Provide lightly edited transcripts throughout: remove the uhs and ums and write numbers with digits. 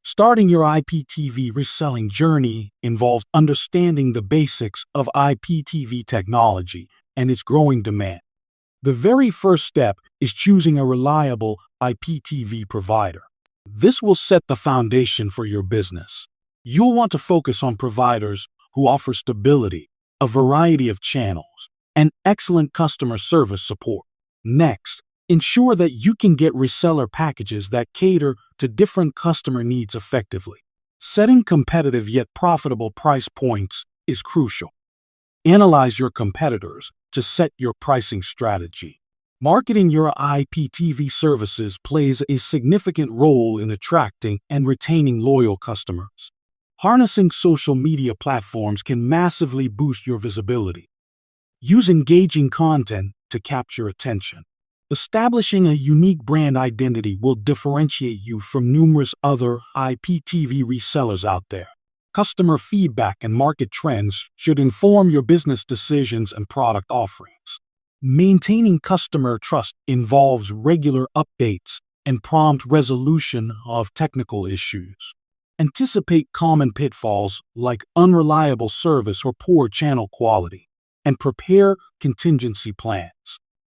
Starting your IPTV reselling journey involves understanding the basics of IPTV technology and its growing demand. The very first step is choosing a reliable IPTV provider. This will set the foundation for your business. You'll want to focus on providers who offer stability, a variety of channels, and excellent customer service support. Next, ensure that you can get reseller packages that cater to different customer needs effectively. Setting competitive yet profitable price points is crucial. Analyze your competitors to set your pricing strategy. Marketing your IPTV services plays a significant role in attracting and retaining loyal customers. Harnessing social media platforms can massively boost your visibility. Use engaging content to capture attention. Establishing a unique brand identity will differentiate you from numerous other IPTV resellers out there. Customer feedback and market trends should inform your business decisions and product offerings. Maintaining customer trust involves regular updates and prompt resolution of technical issues. Anticipate common pitfalls like unreliable service or poor channel quality, and prepare contingency plans.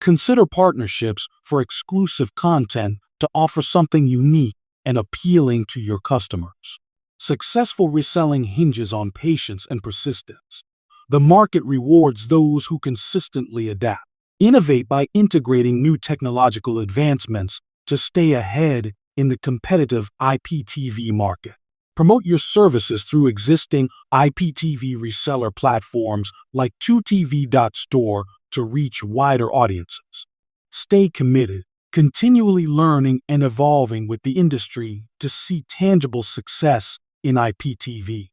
Consider partnerships for exclusive content to offer something unique and appealing to your customers. Successful reselling hinges on patience and persistence. The market rewards those who consistently adapt. Innovate by integrating new technological advancements to stay ahead in the competitive IPTV market. Promote your services through existing IPTV reseller platforms like 2tv.store to reach wider audiences. Stay committed, continually learning and evolving with the industry to see tangible success in IPTV.